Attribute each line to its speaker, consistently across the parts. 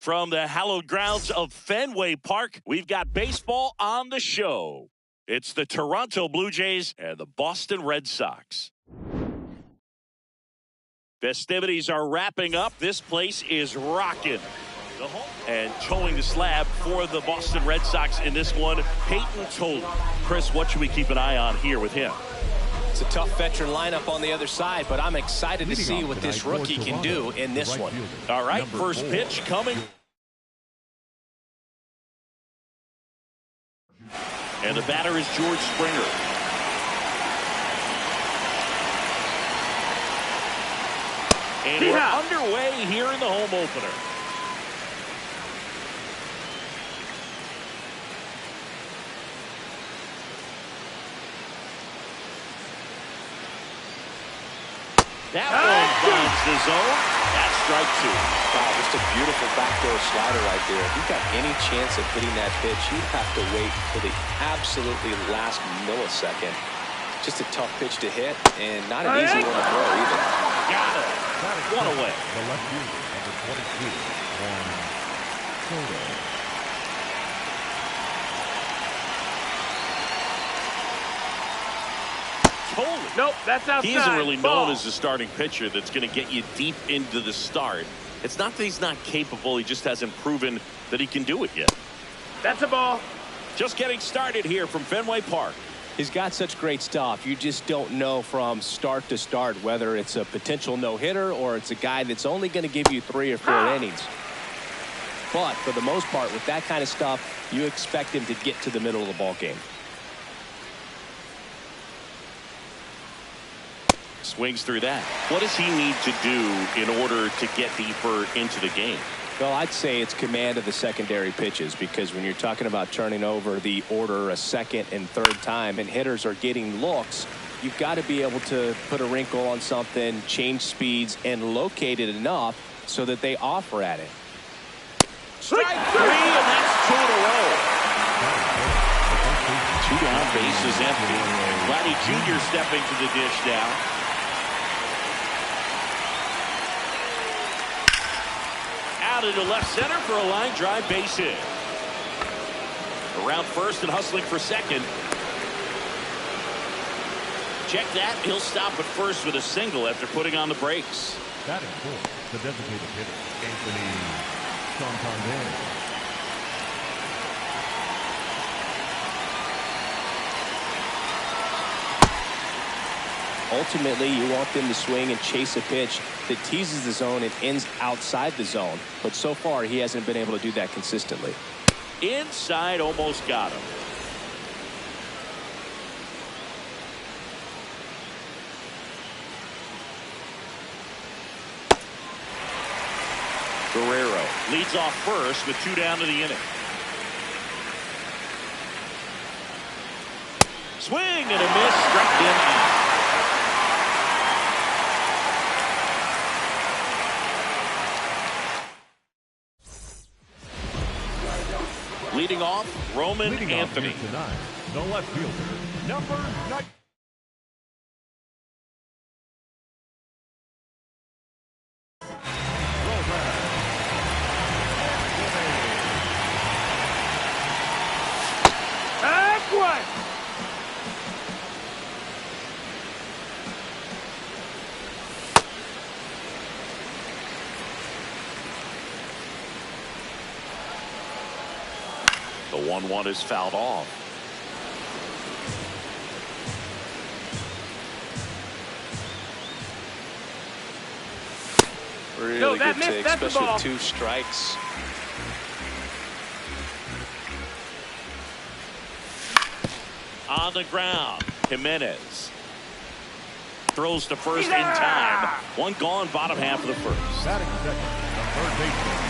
Speaker 1: From the hallowed grounds of Fenway Park, we've got baseball on the show. It's the Toronto Blue Jays and the Boston Red Sox. Festivities are wrapping up. This place is rocking. And towing the slab for the Boston Red Sox in this one, Peyton Tolley. Chris, what should we keep an eye on here with him?
Speaker 2: It's a tough veteran lineup on the other side, but I'm excited to see what this rookie can do in this one.
Speaker 1: All right, first pitch coming. And the batter is George Springer. And we're underway here in the home opener. That one finds the zone. That's strike two.
Speaker 2: Wow, just a beautiful backdoor slider right there. If you've got any chance of hitting that pitch, you'd have to wait for the absolutely last millisecond. Just a tough pitch to hit, and not an easy one to throw either.
Speaker 1: Got it. One away.
Speaker 3: The left fielder, number 22, Juan Soto.
Speaker 4: Nope, that's outside.
Speaker 1: He isn't really known as the starting pitcher that's going to get you deep into the start. It's not that he's not capable. He just hasn't proven that he can do it yet.
Speaker 4: That's a ball.
Speaker 1: Just getting started here from Fenway Park.
Speaker 2: He's got such great stuff. You just don't know from start to start whether it's a potential no-hitter or it's a guy that's only going to give you 3 or 4 innings. But for the most part, with that kind of stuff, you expect him to get to the middle of the ball game.
Speaker 1: Swings through that. What does he need to do in order to get deeper into the game?
Speaker 2: Well, I'd say it's command of the secondary pitches, because when you're talking about turning over the order a second and third time and hitters are getting looks, you've got to be able to put a wrinkle on something, change speeds, and locate it enough so that they offer at it.
Speaker 1: Strike 3, and that's 2 in a row. 2 down, base is empty. Vladdy Jr. stepping to the dish now. Out into left center for a line drive base hit. Around first and hustling for second. Check that. He'll stop at first with a single after putting on the brakes.
Speaker 3: Batting fourth, the designated hitter, Anthony Santander.
Speaker 2: Ultimately, you want them to swing and chase a pitch that teases the zone and ends outside the zone. But so far, he hasn't been able to do that consistently.
Speaker 1: Inside, almost got him. Guerrero leads off first with 2 down to the inning. Swing and a miss, struck him out. Leading off, Roman Anthony.
Speaker 3: Tonight, the left fielder, number 9.
Speaker 1: The 1-1 is fouled off.
Speaker 2: Really
Speaker 4: no, that
Speaker 2: good
Speaker 4: missed.
Speaker 2: take,
Speaker 4: That's
Speaker 2: especially
Speaker 4: the ball.
Speaker 2: with 2 strikes.
Speaker 1: On the ground, Jimenez throws to first in time. 1 gone, bottom half of the first.
Speaker 3: Batting second, the third baseman,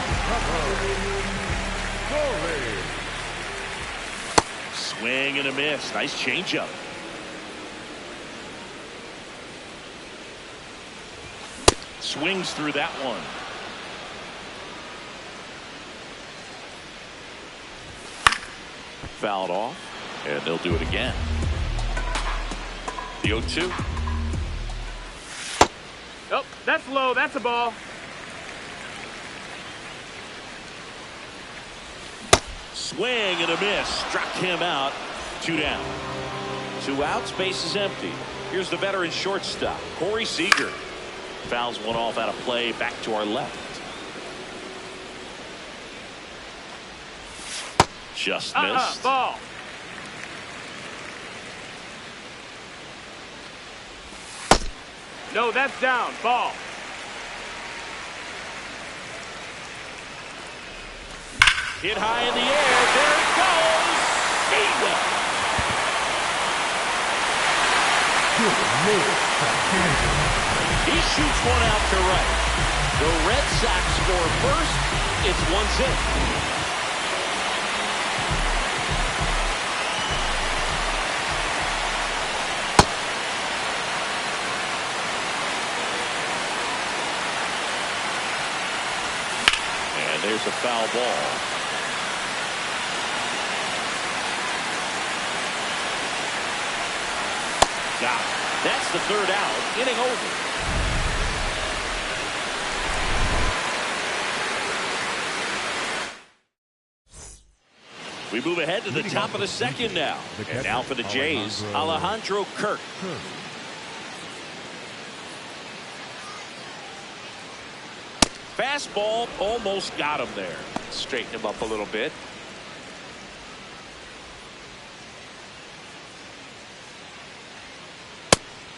Speaker 1: Swing and a miss. Nice changeup. Swings through that one. Fouled off, and they'll do it again. The 0-2.
Speaker 4: Nope, that's low. That's a ball.
Speaker 1: Swing and a miss. Struck him out. 2 down. 2 outs. Base is empty. Here's the veteran shortstop, Corey Seager. Fouls one off out of play. Back to our left. Just missed.
Speaker 4: Ball. No, that's down. Ball.
Speaker 1: Hit high in the air. There it goes. Bingo.
Speaker 3: Good move.
Speaker 1: He shoots one out to right. The Red Sox score first. It's 1-0. There's a foul ball. Got it. That's the third out. Inning over. We move ahead to the top of the second now. And now for the Jays, Alejandro Kirk. Fastball almost got him there.
Speaker 2: Straighten him up a little bit.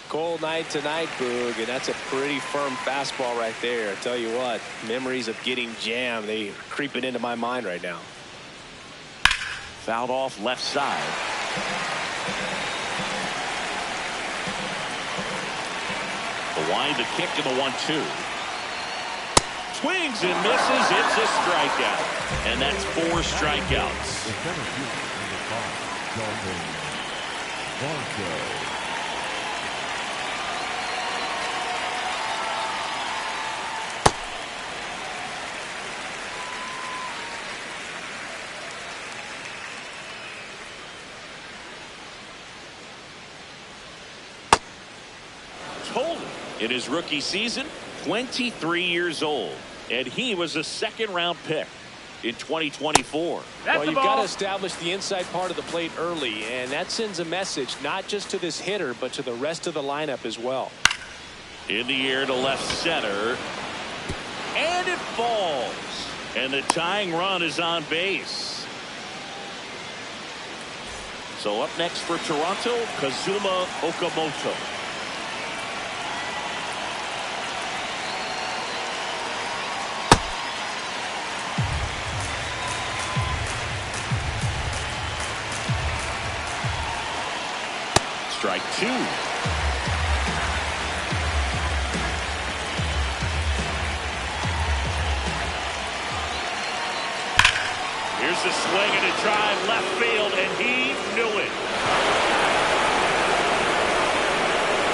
Speaker 2: Cold night tonight, Boog, and that's a pretty firm fastball right there. I tell you what, memories of getting jammed, they are creeping into my mind right now.
Speaker 1: Fouled off left side. The wind, the kick, and the 1-2. Swings and misses. It's a strikeout. And that's 4 strikeouts. Total in his rookie season, 23 years old. And he was a second-round pick in 2024.
Speaker 2: Well, you've got to establish the inside part of the plate early, and that sends a message not just to this hitter, but to the rest of the lineup as well.
Speaker 1: In the air to left center. And it falls. And the tying run is on base. So up next for Toronto, Kazuma Okamoto. Strike 2. Here's a swing and a drive left field, and he knew it.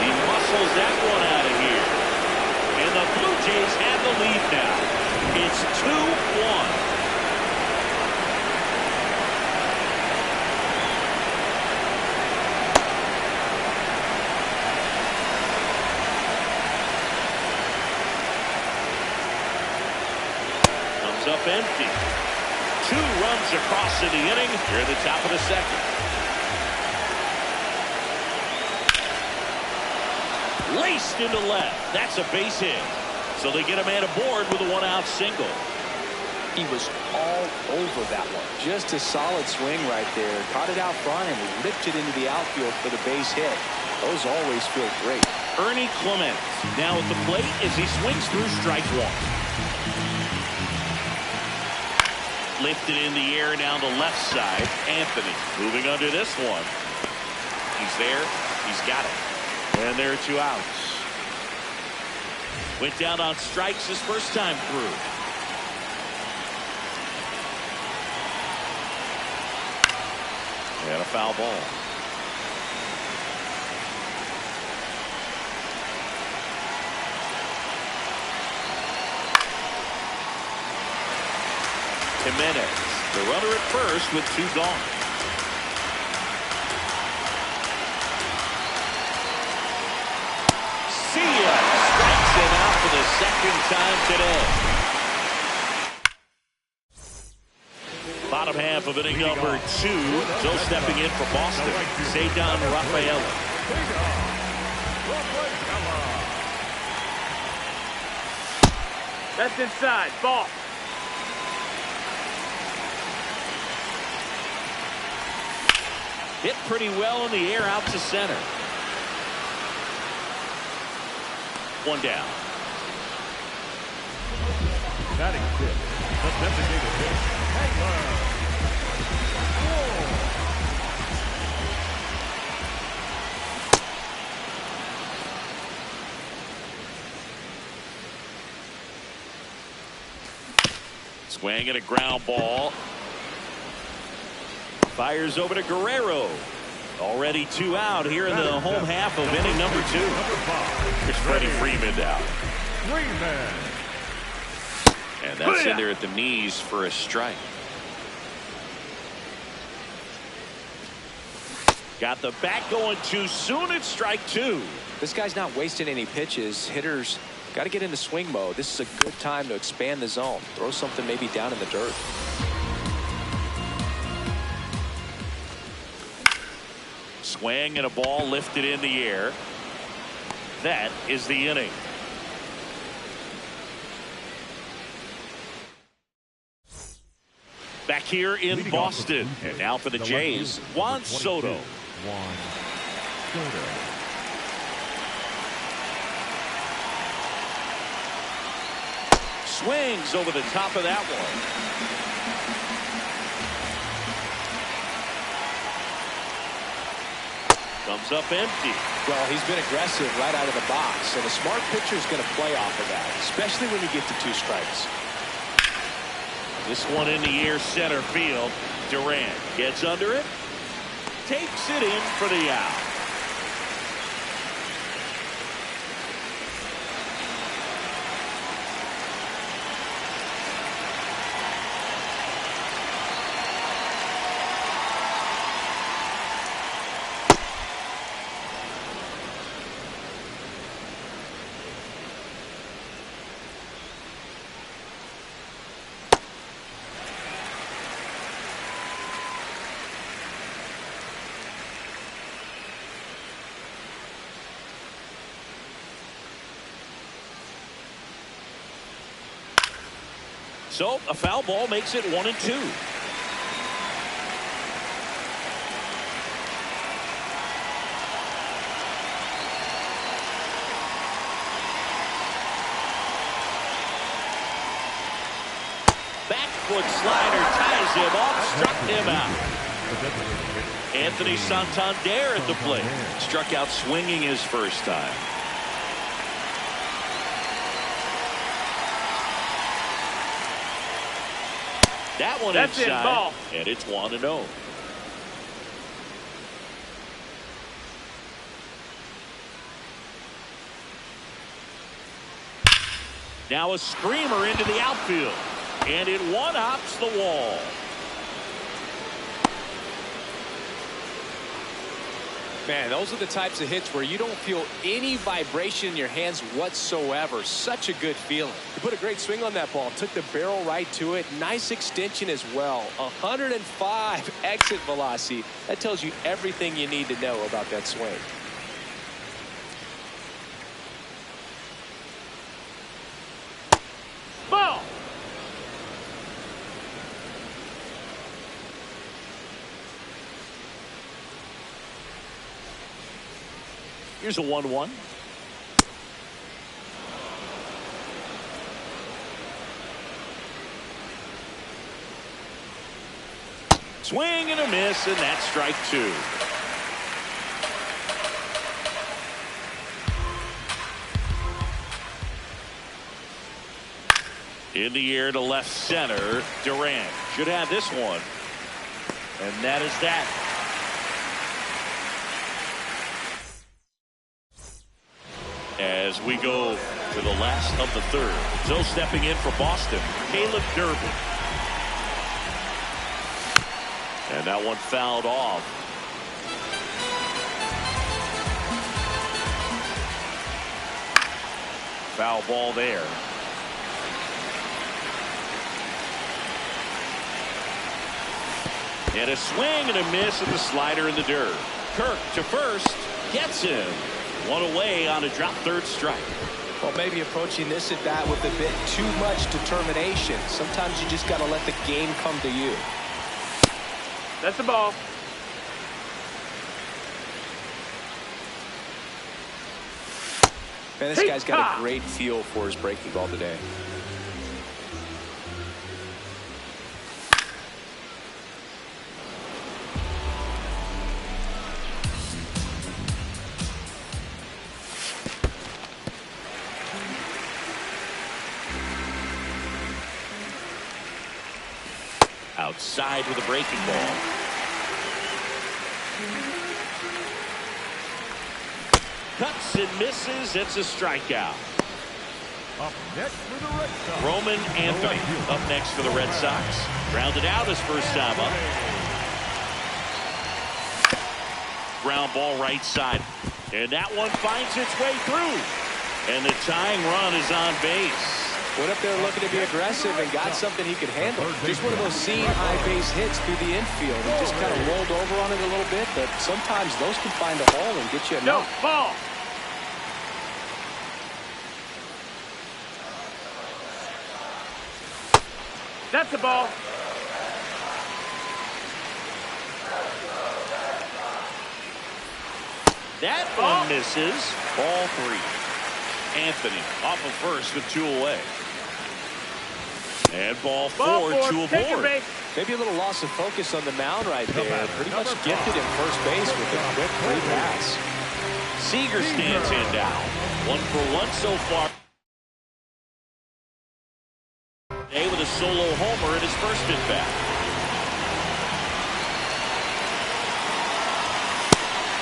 Speaker 1: He muscles that one out of here. And the Blue Jays have the lead now. It's 2-1. Up empty. 2 runs across in the inning. Here at the top of the second. Laced into left. That's a base hit. So they get a man aboard with a 1-out single.
Speaker 2: He was all over that one. Just a solid swing right there. Caught it out front and ripped it into the outfield for the base hit. Those always feel great.
Speaker 1: Ernie Clement now at the plate as he swings through strike 1. Lifted in the air down the left side. Anthony moving under this one. He's there. He's got it. And there are 2 outs. Went down on strikes his first time through. And a foul ball. Jimenez, the runner at first with 2 gone. See ya! Strikes him out for the second time today. Bottom half of inning number 2. Still stepping in for Boston. Cedar Rafaela.
Speaker 4: That's inside. Ball.
Speaker 1: Hit pretty well in the air out to center. 1 down.
Speaker 3: Batting 5th, the designated hitter,
Speaker 1: Swing and a ground ball. Fires over to Guerrero. Already 2 out here in the home half of inning number 2. Here's Freddie Freeman down. And that's in there at the knees for a strike. Got the bat going too soon. It's strike 2.
Speaker 2: This guy's not wasting any pitches. Hitters got to get into swing mode. This is a good time to expand the zone. Throw something maybe down in the dirt.
Speaker 1: Swing and a ball lifted in the air. That is the inning. Back here in Boston. And now for the Jays, Juan Soto. Swings over the top of that one. Comes up empty.
Speaker 2: Well, he's been aggressive right out of the box, and a smart pitcher is going to play off of that, especially when you get to 2 strikes.
Speaker 1: This one in the air, center field. Durant gets under it, takes it in for the out. So a foul ball makes it 1-2. Back foot slider ties him off, struck him out. Anthony Santander at the plate. Struck out swinging his first time. That one
Speaker 4: That's
Speaker 1: inside,
Speaker 4: it, ball.
Speaker 1: And it's 1-0. Now a screamer into the outfield, and it one-hops the wall.
Speaker 2: Man, those are the types of hits where you don't feel any vibration in your hands whatsoever. Such a good feeling. You put a great swing on that ball. Took the barrel right to it. Nice extension as well. 105 exit velocity. That tells you everything you need to know about that swing.
Speaker 4: Ball.
Speaker 1: Here's a 1-1. Swing and a miss, and that's strike 2. In the air to left center. Durant should have this one. And that is that. As we go to the last of the 3rd. So stepping in for Boston, Caleb Durbin. And that one fouled off. Foul ball there. And a swing and a miss and the slider in the dirt. Kirk to first, gets him. One away on a drop 3rd strike.
Speaker 2: Well, maybe approaching this at bat with a bit too much determination. Sometimes you just got to let the game come to you.
Speaker 4: That's the ball.
Speaker 2: Man, this guy's got a great feel for his breaking ball today.
Speaker 1: outside with a breaking ball. Cuts and misses. It's a strikeout.
Speaker 3: Up next for the Red Sox,
Speaker 1: Roman Anthony up next for the Red Sox. Grounded out his first time up. Ground ball right side. And that one finds its way through. And the tying run is on base.
Speaker 2: Went up there looking to be aggressive and got something he could handle. Just one of those seam high base hits through the infield. He just kind of rolled over on it a little bit, but sometimes those can find a hole and get you a
Speaker 4: No, ball. That's the ball.
Speaker 1: That one misses. Ball 3. Anthony off of first with 2 away. And ball 4, 2 aboard.
Speaker 2: Maybe a little loss of focus on the mound right there. Pretty much gifted him first base with a quick free pass.
Speaker 1: Seager stands in now. 1 for 1 so far. Today with a solo homer in his first at bat.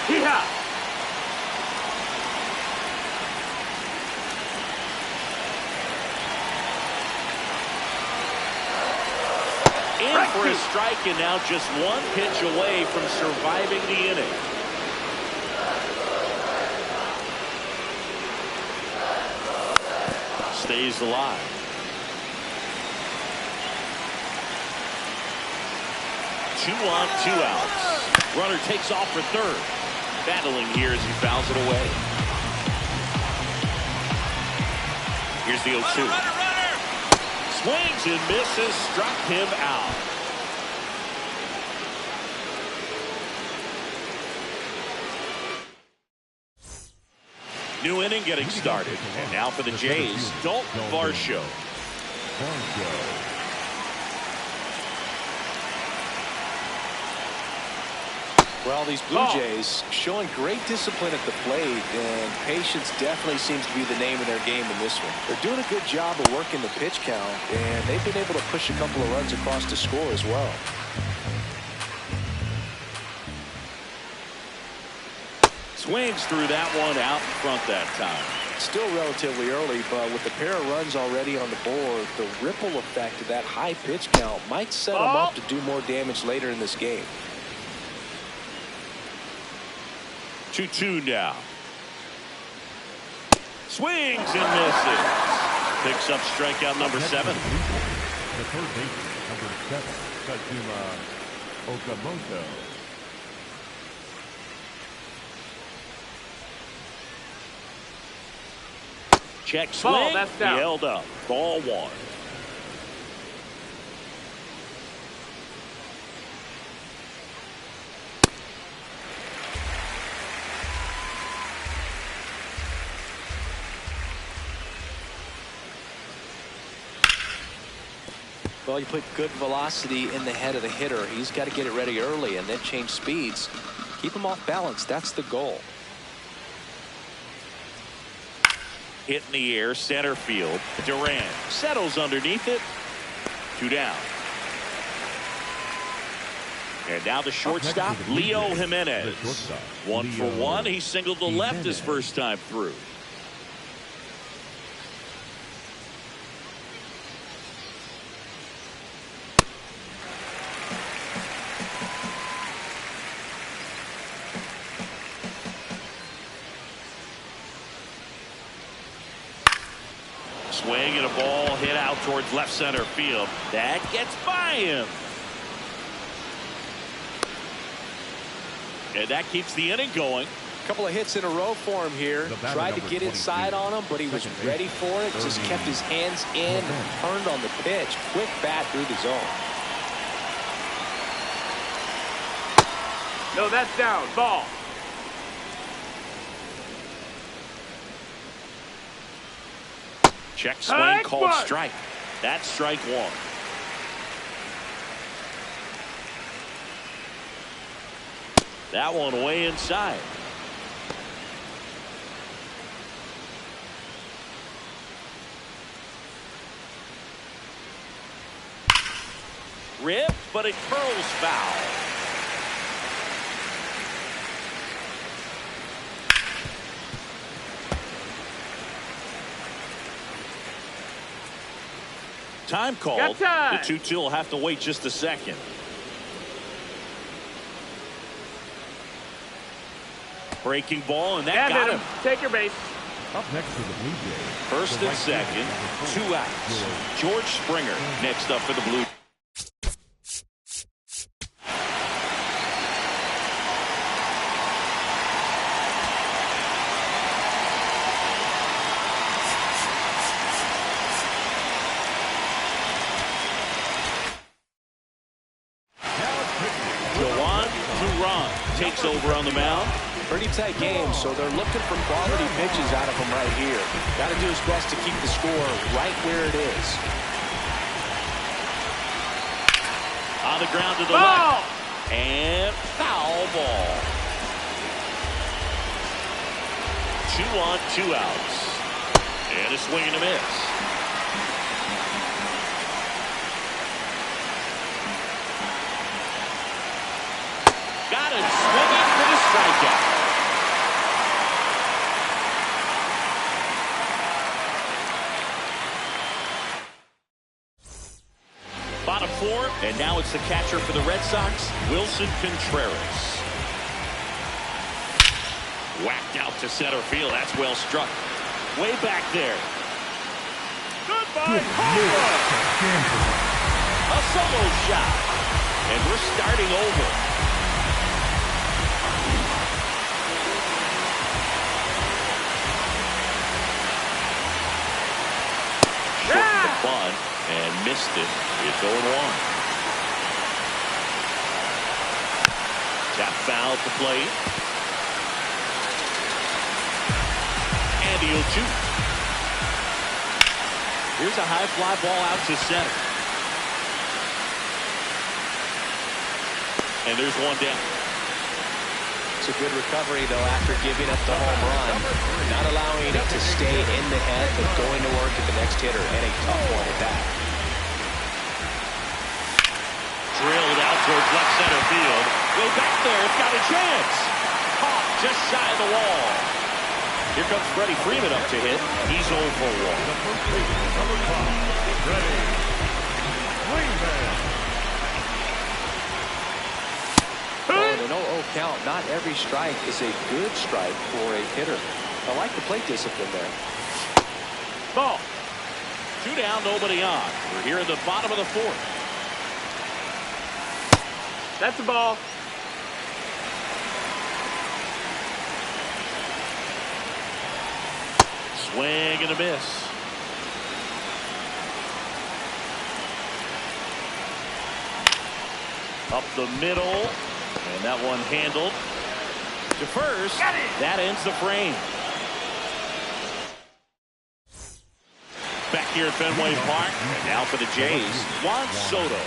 Speaker 4: Hee-haw!
Speaker 1: In for a strike, and now just 1 pitch away from surviving the inning. Stays alive. 2 on, 2 outs. Runner takes off for third. Battling here as he fouls it away. Here's the 0-2. Runner. Swings and misses. Struck him out. New inning getting started. And now for the Jays, Dalton Varsho.
Speaker 2: Well, these Blue Jays showing great discipline at the plate, and patience definitely seems to be the name of their game in this one. They're doing a good job of working the pitch count, and they've been able to push a couple of runs across to score as well.
Speaker 1: Swings through that one out in front that time.
Speaker 2: Still relatively early, but with a pair of runs already on the board, the ripple effect of that high pitch count might set them up to do more damage later in this game.
Speaker 1: 2-2 now. Swings and misses. Picks up strikeout number 7.
Speaker 3: The third baseman, number 7, Kazuma Okamoto.
Speaker 1: Check swing.
Speaker 4: Ball, that's down.
Speaker 1: He held up. Ball 1.
Speaker 2: Well, you put good velocity in the head of the hitter. He's got to get it ready early and then change speeds. Keep him off balance. That's the goal.
Speaker 1: Hit in the air, center field. Duran settles underneath it. 2 down. And now the shortstop, Leo Jimenez. 1 for 1. He singled to left his first time through. Swing and a ball hit out towards left center field. That gets by him. And that keeps the inning going.
Speaker 2: A couple of hits in a row for him here. Tried to get inside on him, but he was ready for it. Just kept his hands in and turned on the pitch. Quick bat through the zone.
Speaker 4: No, that's down. Ball.
Speaker 1: Check swing called strike. That's strike 1. That one way inside. Ripped, but it curls foul. Time called. The 2-2 will have to wait just a second. Breaking ball, and that got him.
Speaker 4: Take your base.
Speaker 3: Up next to the Blue Jays.
Speaker 1: First and second, 2 outs. George Springer next up for the Blue. Takes over on the mound.
Speaker 2: Pretty tight game, so they're looking for quality pitches out of him right here. Got to do his best to keep the score right where it is.
Speaker 1: On the ground to the left. And foul ball. 2 on, 2 outs. And a swing and a miss. Got it, swinging for the strikeout. Bottom 4, and now it's the catcher for the Red Sox, Wilson Contreras. Whacked out to center field. That's well struck. Way back there. Goodbye. A solo shot. And we're starting over. Bunt and missed it. It's 0-1. Tap foul at the plate. And the 0-2. Here's a high fly ball out to center. And there's one down.
Speaker 2: It's a good recovery, though, after giving up the home run. Not allowing it to stay in the head, but going to work at the next hitter, and a tough one at that.
Speaker 1: Drilled out towards left center field. Way back there, it's got a chance. Caught just shy of the wall. Here comes Freddie Freeman up to hit. He's 0 for 1.
Speaker 3: The first baseman, number 5, Freddie Freeman.
Speaker 2: An 0-0 count. Not every strike is a good strike for a hitter. I like the plate discipline there.
Speaker 1: Ball. 2 down, nobody on. We're here in the bottom of the 4th.
Speaker 4: That's a ball.
Speaker 1: Swing and a miss. Up the middle. And that one handled to first. That ends the frame. Back here at Fenway Park. And now for the Jays, Juan Soto.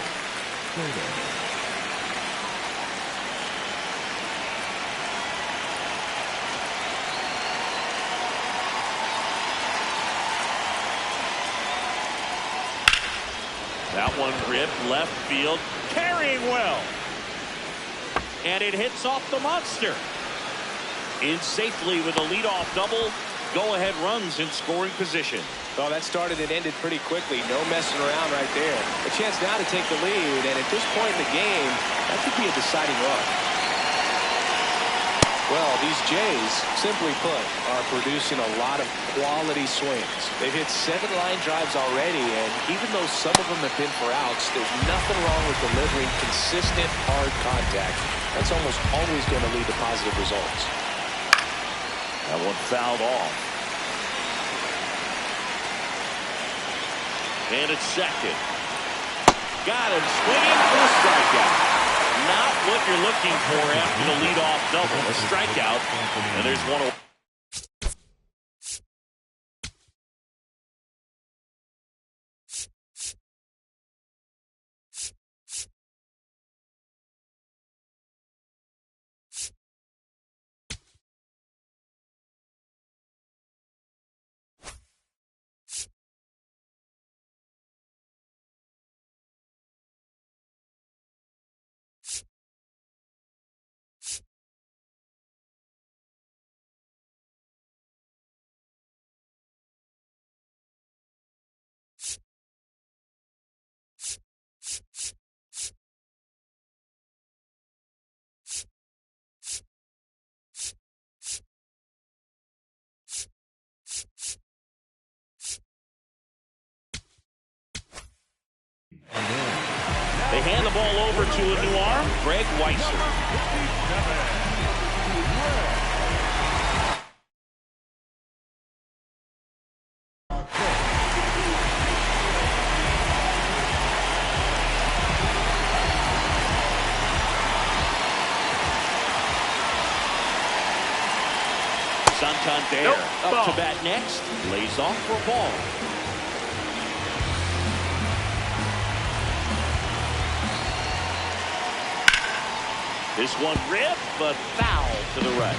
Speaker 1: That one ripped left field. Carrying well. And it hits off the monster. In safely with a leadoff double. Go-ahead runs in scoring position.
Speaker 2: Well, that started and ended pretty quickly. No messing around right there. A chance now to take the lead, and at this point in the game, that could be a deciding run. Well, these Jays, simply put, are producing a lot of quality swings. They've hit 7 line drives already, and even though some of them have been for outs, there's nothing wrong with delivering consistent, hard contact. That's almost always going to lead to positive results.
Speaker 1: That one fouled off. And it's second. Got him swinging for a strikeout. Not what you're looking for after the leadoff double. A strikeout, and there's one. hand the ball over to a new arm, Greg Weisser. Santander up to bat next. Lays off for a ball. This one ripped, but foul to the right.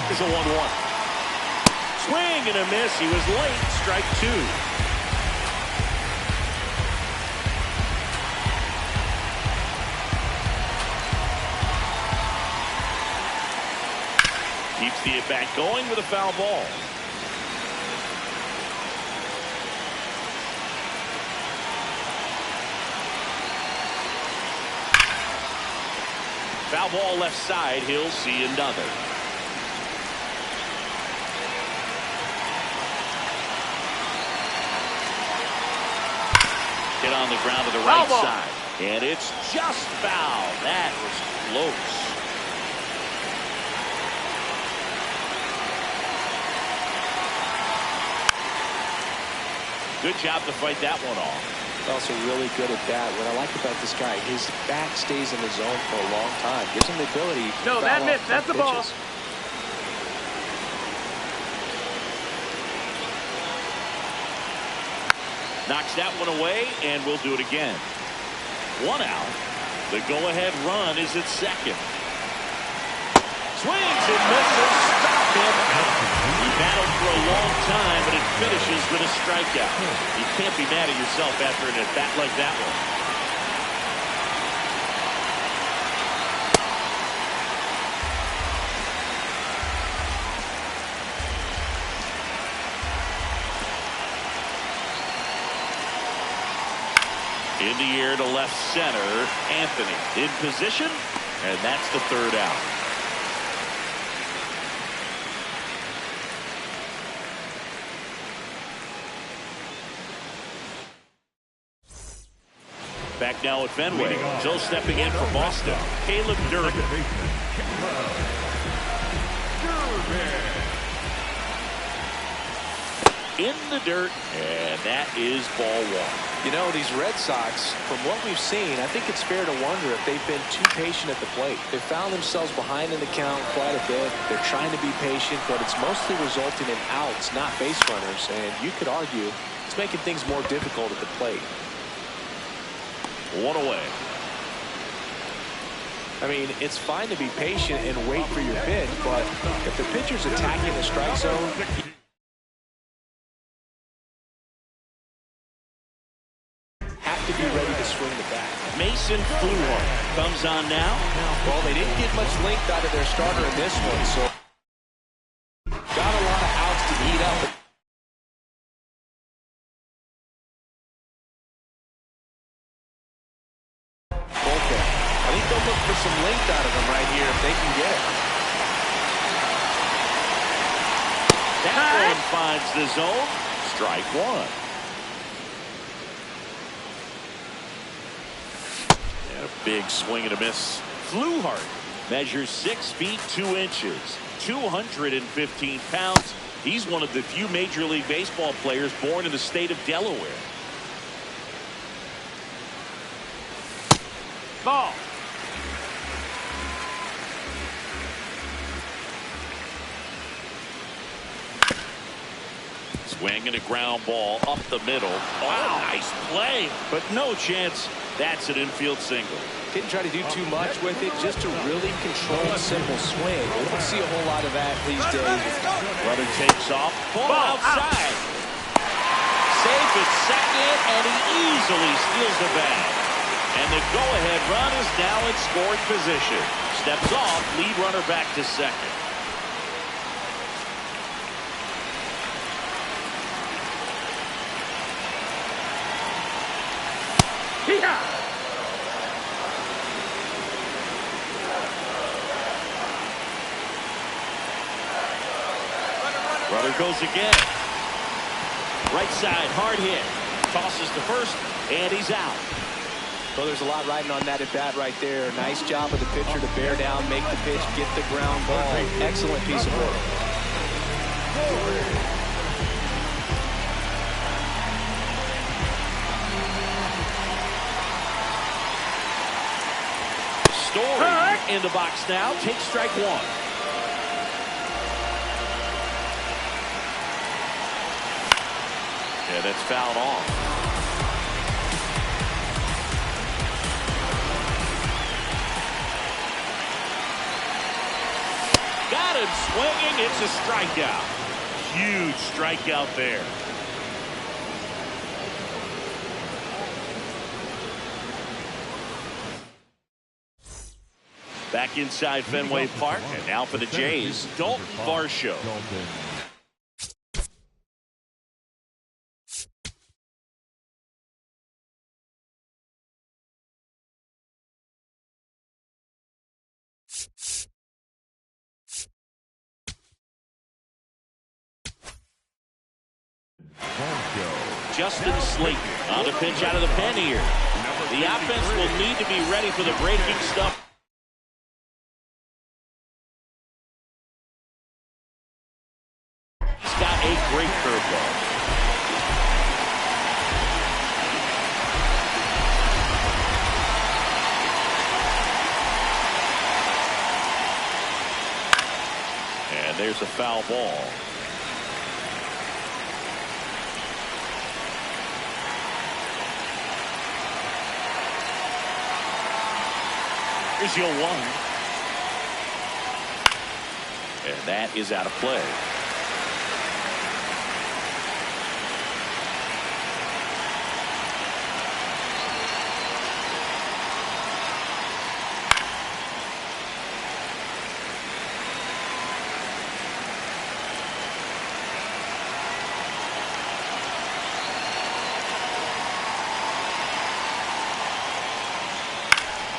Speaker 1: Here's a 1-1. Swing and a miss. He was late. Strike two. Keeps the at-bat going with a foul ball. Foul ball left side. He'll see another. Hit on the ground to the right side. And it's just foul. That was close. Good job to fight that one off.
Speaker 2: Also really good at bat. What I like about this guy, his bat stays in the zone for a long time. Gives him the ability to
Speaker 4: No, that missed. That's the ball.
Speaker 1: Knocks that one away, and we'll do it again. One out. The go-ahead run is at second. Swings and misses. Stop him. He battled for a long time, but it finishes with a strikeout. You can't be mad at yourself after an at-bat like that one. In the air to left center, Anthony in position, and that's the third out. Back now at Fenway. Joe stepping in for Boston. Caleb Durbin. In the dirt, and that is ball one.
Speaker 2: You know, these Red Sox, from what we've seen, I think it's fair to wonder if they've been too patient at the plate. They found themselves behind in the count quite a bit. They're trying to be patient, but it's mostly resulting in outs, not base runners. And you could argue it's making things more difficult at the plate.
Speaker 1: One away.
Speaker 2: I mean, it's fine to be patient and wait for your pitch, but if the pitcher's attacking the strike zone, have to be ready to swing the bat.
Speaker 1: Mason Fluhart comes on now.
Speaker 2: Well, they didn't get much length out of their starter in this one, so got a lot of outs to eat up. I think they'll look for some length out of them right here if they can get it.
Speaker 1: That one finds the zone. Strike one. And a big swing and a miss. Fluhart measures 6 feet 2 inches, 215 pounds. He's one of the few Major League Baseball players born in the state of Delaware.
Speaker 4: Ball.
Speaker 1: Swing and a ground ball up the middle. Wow, nice play, but no chance. That's an infield single.
Speaker 2: Didn't try to do too much with it, just a really controlled, simple swing. We don't see a whole lot of that these days.
Speaker 1: Runner takes off, ball outside. Safe at second, and he easily steals the bag. And the go-ahead run is now in scoring position. Steps off, lead runner back to second.
Speaker 4: Yeah.
Speaker 1: Runner goes again. Right side, hard hit. Tosses to first, and he's out.
Speaker 2: Well, there's a lot riding on that at bat right there. Nice job of the pitcher to bear down, make the pitch, get the ground ball. Excellent piece of work.
Speaker 1: Story in the box now. Takes strike one. Yeah, that's fouled off. Got him swinging. It's a strikeout. Huge strikeout there. Back inside Fenway Park, and now for the Jays, Dalton Varsho. Justin Slayton on the pitch out of the pen here. The offense will need to be ready for the breaking stuff. He's got a great curveball. And there's a foul ball. Here's your one. And that is out of play.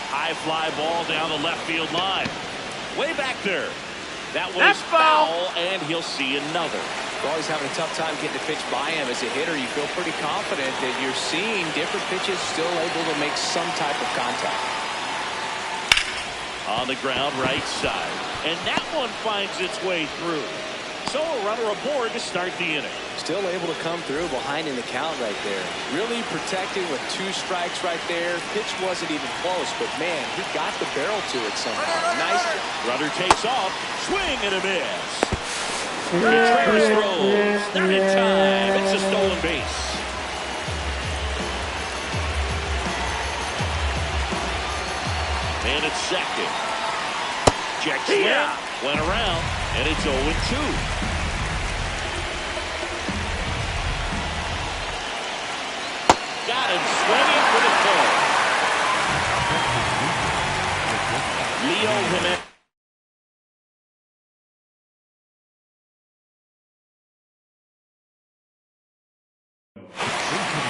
Speaker 1: High fly ball down the left field line. Way back there. That was foul, and he'll see another.
Speaker 2: You're always having a tough time getting a pitch by him. As a hitter, you feel pretty confident that you're seeing different pitches still able to make some type of contact.
Speaker 1: On the ground, right side. And that one finds its way through. So a runner aboard to start the inning.
Speaker 2: Still able to come through behind in the count right there. Really protecting with 2 strikes right there. Pitch wasn't even close, but man, he got the barrel to it somehow. Nice.
Speaker 1: Runner takes off. Swing and a miss. Contreras throws. Not in time. It's a stolen base. And it's second. Check swing. Went around, and it's 0-2. Got him swinging for the third. Leo Jimenez.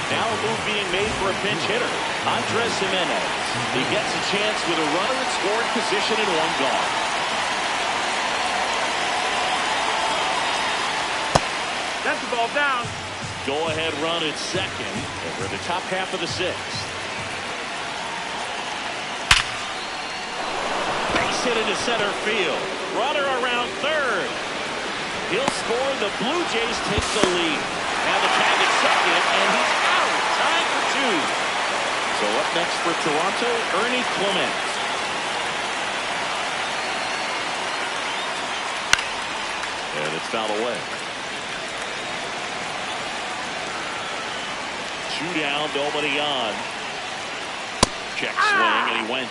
Speaker 1: Now a move being made for a pinch hitter. Andres Jimenez. He gets a chance with a runner in scoring position and one gone.
Speaker 4: That's the ball down.
Speaker 1: Go-ahead run at second, and we're in the top half of the 6th. Base hit into center field. Runner around third. He'll score. The Blue Jays take the lead. Now the tag at second, and he's out. Time for 2. So up next for Toronto, Ernie Clement. And it's fouled away. 2 down, nobody on. Check swing, and he went.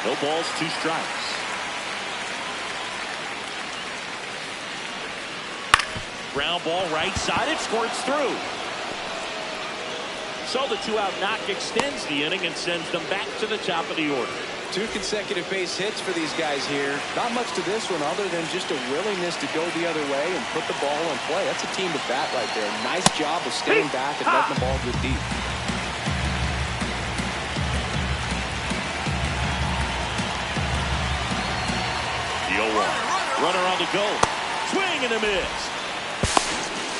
Speaker 1: No balls, 2 strikes. Ground ball right side, it squirts through. So the 2-out knock extends the inning and sends them back to the top of the order.
Speaker 2: 2 consecutive base hits for these guys here. Not much to this one other than just a willingness to go the other way and put the ball in play. That's a team to bat right there. Nice job of staying back and letting the ball go deep. The 0-1. Runner on the go. Swing and a miss.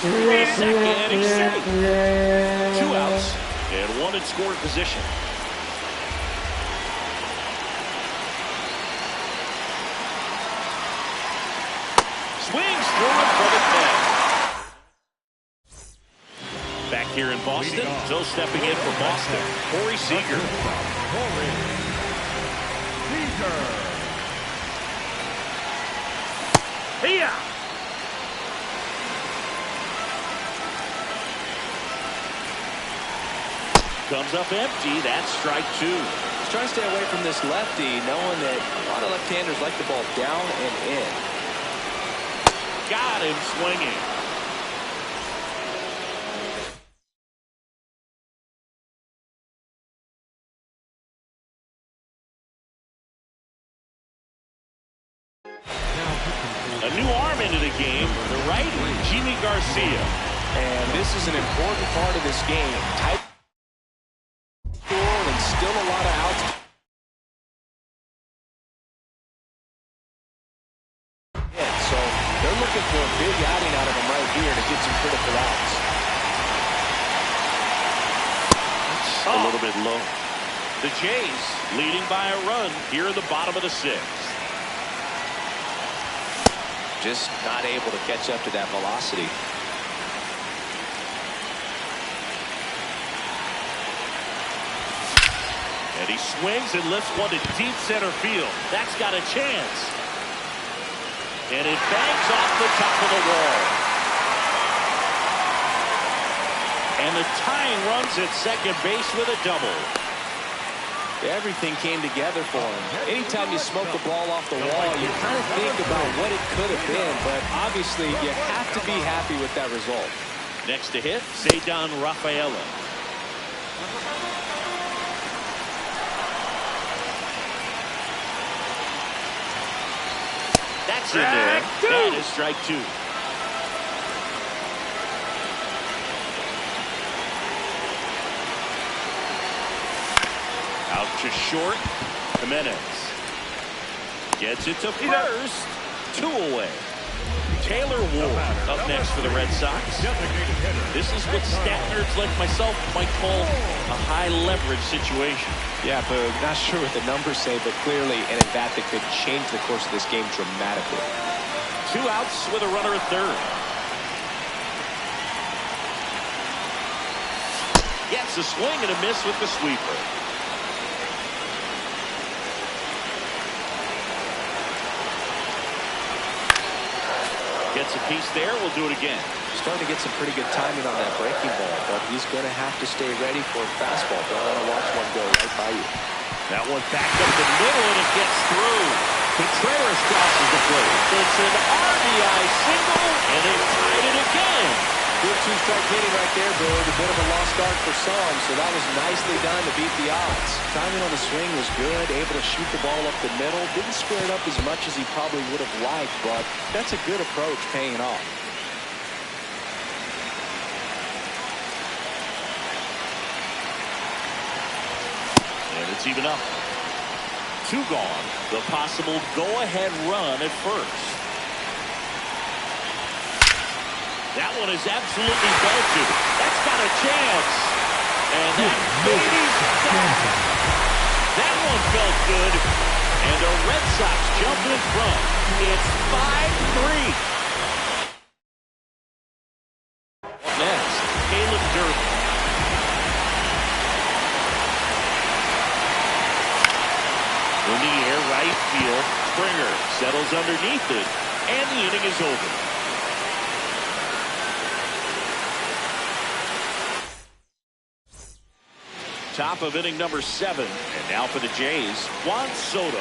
Speaker 1: Second inning save. 2 outs and 1 in scoring position. Swings through it for the catch. Back here in Boston, so stepping in for Boston, Corey Seager.
Speaker 4: Here.
Speaker 1: Comes up empty. That's strike 2.
Speaker 2: He's trying to stay away from this lefty, knowing that a lot of left-handers like the ball down and in.
Speaker 1: Got him swinging. A new arm into the game, the righty, Jimmy Garcia.
Speaker 2: And this is an important part of this game. Tight score and still a lot of outs. Yeah, so they're looking for a big outing out of him right here to get some critical outs.
Speaker 1: A little bit low. The Jays leading by a run here in the bottom of the 6th.
Speaker 2: Just not able to catch up to that velocity.
Speaker 1: And he swings and lifts one to deep center field. That's got a chance. And it bangs off the top of the wall. And the tying runs at second base with a double.
Speaker 2: Everything came together for him. Anytime you smoke a ball off the wall, you kind of think about what it could have been, but obviously you have to be happy with that result.
Speaker 1: Next to hit, Cedar Rafaela. That's in there. That is strike 2. Out to short. Jimenez gets it to first. 2 away. Taylor Ward up next for the Red Sox. This is what stat nerds like myself might call a high leverage situation.
Speaker 2: Yeah, but not sure what the numbers say, but clearly an at-bat that could change the course of this game dramatically.
Speaker 1: 2 outs with a runner at third. Gets a swing and a miss with the sweeper. Gets a piece there. We'll do it again.
Speaker 2: Starting to get some pretty good timing on that breaking ball, but he's going to have to stay ready for a fastball. Don't want to watch one go right by you.
Speaker 1: That one backed up the middle, and it gets through. Contreras crosses the plate. It's an RBI single, and they tied it again.
Speaker 2: Good 2-strike hitting right there, Bill. A bit of a lost start for some, so that was nicely done to beat the odds. Timing on the swing was good, able to shoot the ball up the middle. Didn't square it up as much as he probably would have liked, but that's a good approach paying off.
Speaker 1: And it's even up. 2 gone. The possible go-ahead run at first. That one is absolutely belted. That's got a chance. And that baby's gone. That one felt good. And the Red Sox jump in front. It's 5-3. Next, Caleb Durbin. In the air, right field. Springer settles underneath it. And the inning is over. Top of inning number 7. And now for the Jays, Juan Soto.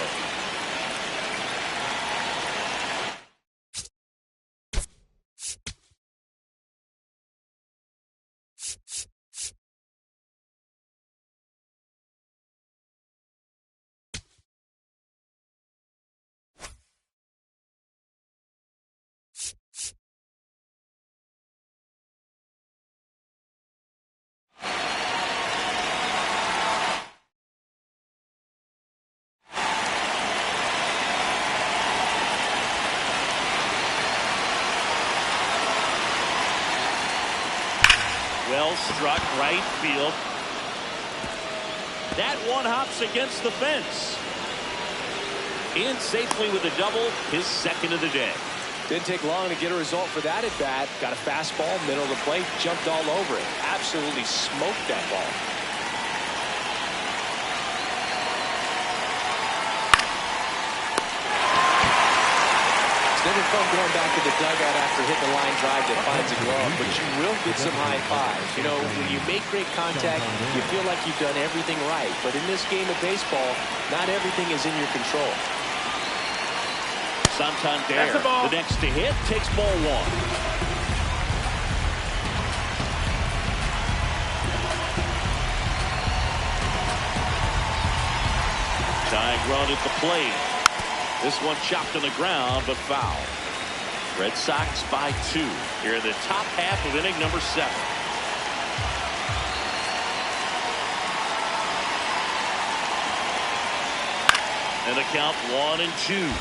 Speaker 1: Well struck right field. That one hops against the fence. In safely with a double, his second of the day.
Speaker 2: Didn't take long to get a result for that at bat. Got a fastball, middle of the plate, jumped all over it. Absolutely smoked that ball. It's never fun going back to the dugout after hitting a line drive that finds a glove, but you will get some high fives. You know, when you make great contact, you feel like you've done everything right. But in this game of baseball, not everything is in your control.
Speaker 1: Santander, the next to hit, takes ball one. Tying run at the plate. This one chopped on the ground, but foul. Red Sox by 2 here in the top half of inning number 7. And the count 1-2.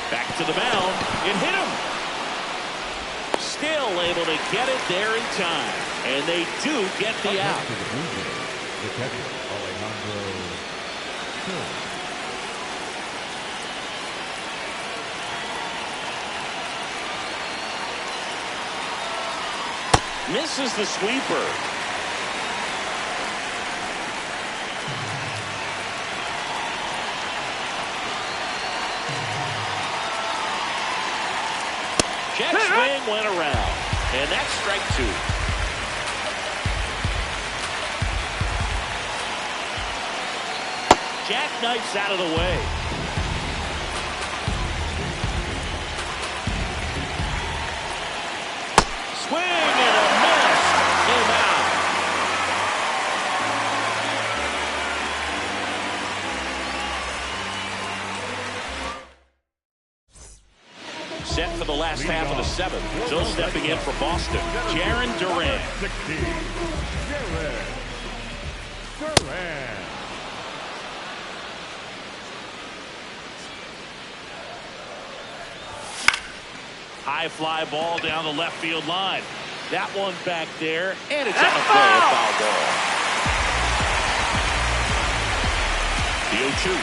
Speaker 1: Back to the mound. It hit him. Still able to get it there in time. And they do get the out.
Speaker 3: The catcher, Alejandro.
Speaker 1: Misses the sweeper. Jet swing went around, and that's strike 2. Jackknifes out of the way. Swing and a miss. Came out. Set for the last half of the 7th. Still stepping in for Boston, Jarren Duran. High fly ball down the left field line. That one back there, and it's on the play, a foul ball. The 0-2.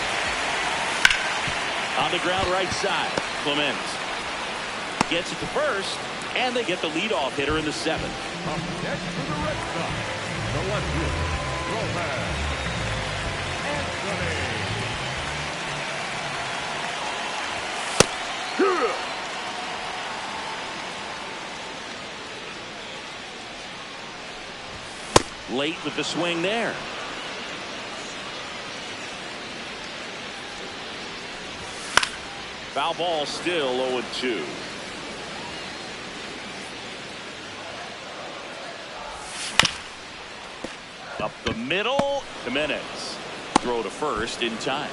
Speaker 1: On the ground right side, Clement gets it to first, and they get the leadoff hitter in the 7th.
Speaker 3: Up next for the Red Sox, the left fielder, Roman Anthony.
Speaker 1: Late with the swing there. Foul ball, still 0-2. Up the middle, Jimenez. Throw to first in time.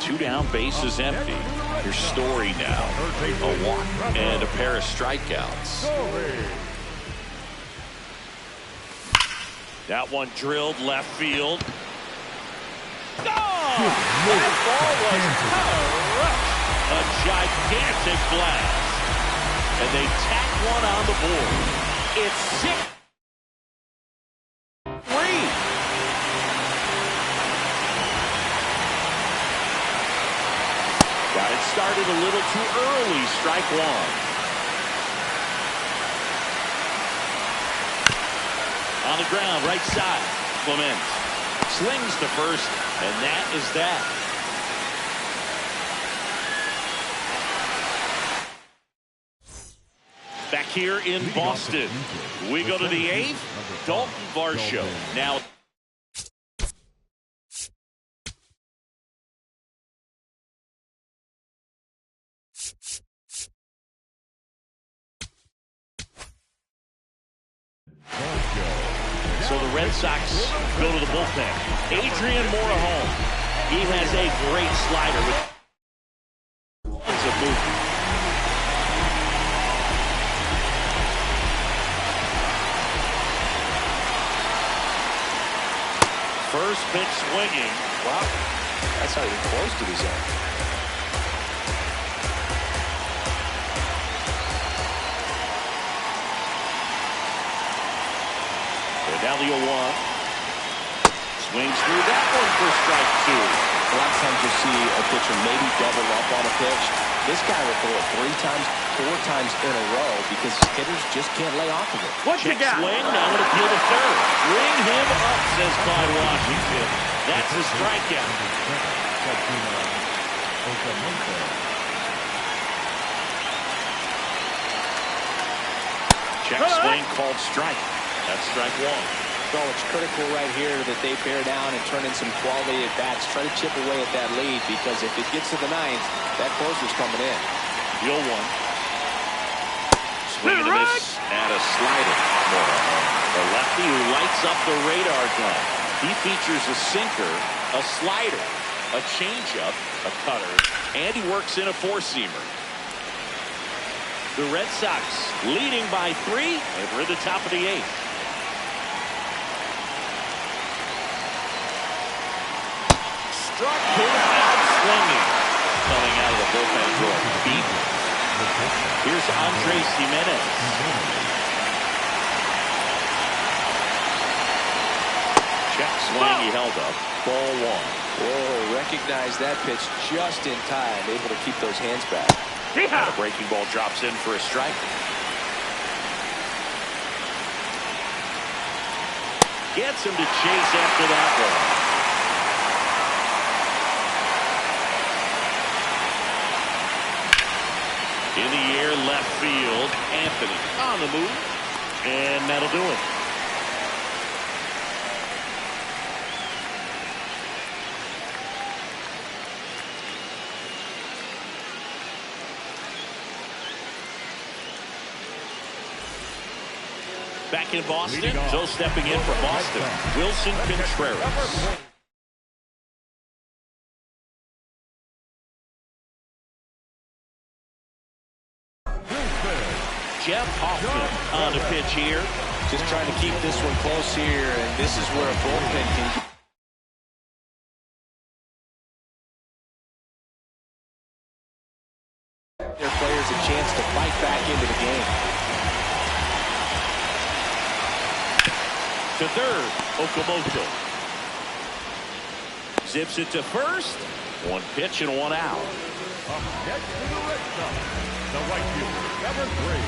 Speaker 1: 2 down, bases empty. Your story now, a walk and a pair of strikeouts. That one drilled left field. Oh! That ball was a gigantic blast. And they tack one on the board. It's 6-3. Got it started a little too early. Strike 1. On the ground, right side, Clement slings to first, and that is that. Back here in Boston, we go to the 8th, Dalton Varsho. Now so the Red Sox go to the bullpen. Adrian Morejon. He has a great slider with tons of movement. First pitch swinging.
Speaker 2: Wow, that's how you're close to the zone.
Speaker 1: And now the 0-1. Swings through that one for strike 2.
Speaker 2: A lot of times you'll see a pitcher maybe double up on a pitch. This guy will throw it 3 times, 4 times in a row because hitters just can't lay off of it.
Speaker 4: What you got?
Speaker 1: Swing, now an appeal to third. Bring him up, says Clyde Washington. That's a strikeout. Check swing called strike. That's strike 1.
Speaker 2: So it's critical right here that they bear down and turn in some quality at bats. Try to chip away at that lead because if it gets to the 9th, that closer's coming in.
Speaker 1: The 0-1. Swing and a miss and a slider. The lefty who lights up the radar gun. He features a sinker, a slider, a changeup, a cutter, and he works in a 4-seamer. The Red Sox leading by 3, and we're at the top of the 8th. Struck him out swinging. Coming out of the bullpen for a beat. Here's Andres Jimenez. Check swing, he held up. Ball 1.
Speaker 2: Whoa, recognized that pitch just in time. Able to keep those hands back.
Speaker 1: And a breaking ball drops in for a strike. Gets him to chase after that one. In the air, left field. Anthony on the move. And that'll do it. Back in Boston, so stepping in for Boston, Wilson Contreras. Jeff Hoffman on the pitch here.
Speaker 2: Just trying to keep this one close here, and this is where a bullpen can give their players a chance to fight back into the game.
Speaker 1: To third, Okamoto. Zips it to first. 1 pitch and 1 out.
Speaker 3: Up next to the Red Sox, the right fielder, number 3,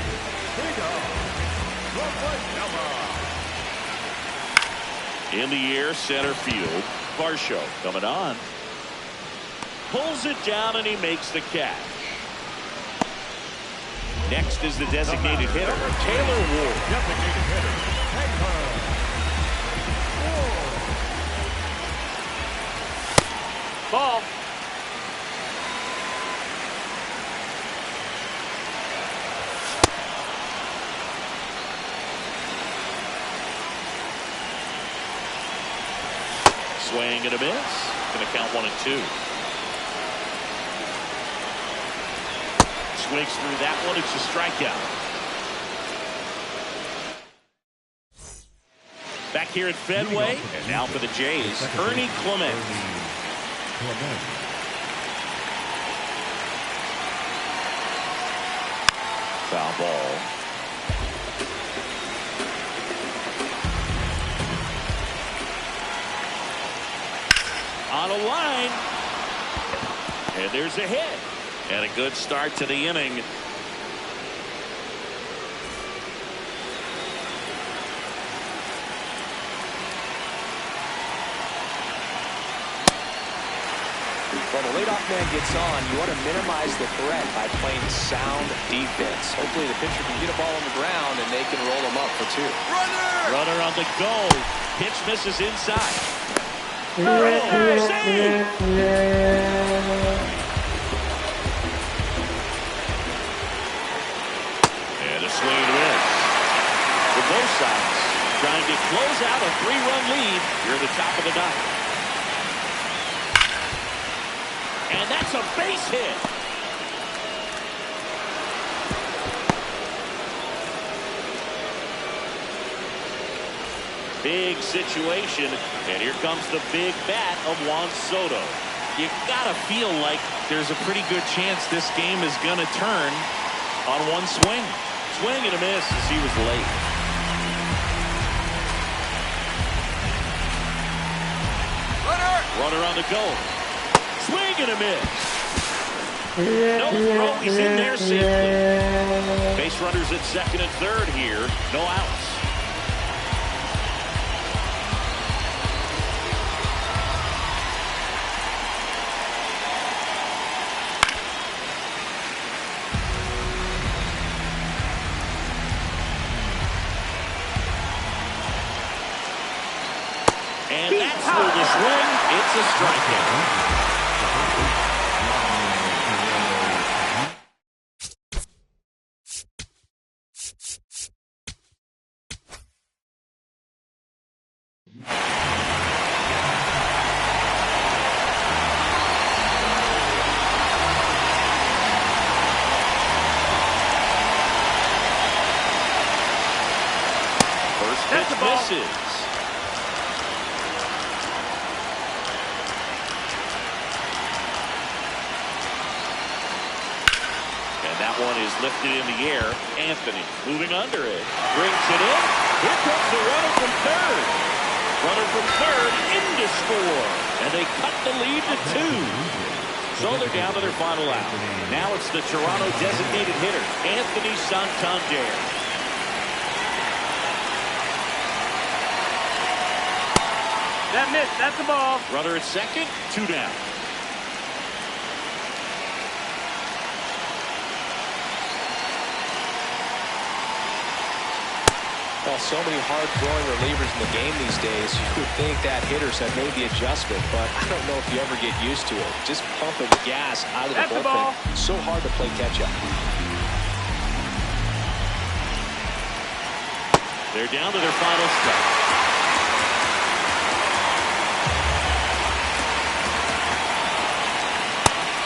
Speaker 1: In the air, center field. Varsho coming on. Pulls it down and he makes the catch. Next is the designated hitter, Taylor Ward.
Speaker 3: Designated hitter, Taylor.
Speaker 1: Ball. Swing and a miss. Going to count 1 and 2. Swings through that one. It's a strikeout. Back here at Fenway. And now for the Jays, Ernie Clement. Foul ball. On a line. And there's a hit. And a good start to the inning.
Speaker 2: When the leadoff man gets on, you want to minimize the threat by playing sound defense. Hopefully the pitcher can get a ball on the ground and they can roll him up for 2.
Speaker 1: Runner on the go. Pitch misses inside. Save! And a swing and a miss. For both sides, trying to close out a 3-run lead here at the top of the 9th. And that's a base hit. Big situation, and here comes the big bat of Juan Soto. You gotta feel like there's a pretty good chance this game is gonna turn on 1 swing. Swing and a miss as he was late. Runner on the go. Swing and a miss. No throw. He's in there safely. Base runners at second and third here. No outs. And that's where the swing. It's a strikeout. First pitch misses. That one is lifted in the air. Anthony moving under it. Brings it in. Here comes the runner from third. Runner from third in to score. And they cut the lead to 2. So they're down to their final out. Now it's the Toronto designated hitter, Anthony Santander.
Speaker 4: That missed. That's the ball.
Speaker 1: Runner at second. 2 down.
Speaker 2: Well, so many hard-throwing relievers in the game these days, you would think that hitters have made the adjustment, but I don't know if you ever get used to it. Just pumping gas out of the bullpen. So hard to play catch-up.
Speaker 1: They're down to their final stretch.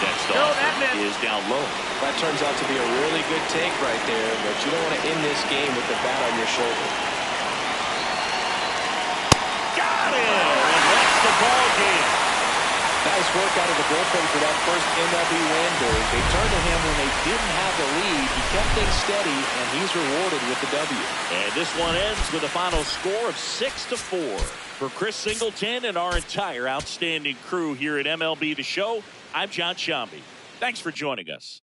Speaker 1: Next off is down low.
Speaker 2: That turns out to be a really good take right there, but you don't want to end this game with the bat on your shoulder.
Speaker 1: Got it! And that's the ball game.
Speaker 2: Nice work out of the bullpen for that first MLB win. They turned to him when they didn't have the lead. He kept things steady, and he's rewarded with the W.
Speaker 1: And this one ends with a final score of 6-4. For Chris Singleton and our entire outstanding crew here at MLB The Show, I'm John Shambi. Thanks for joining us.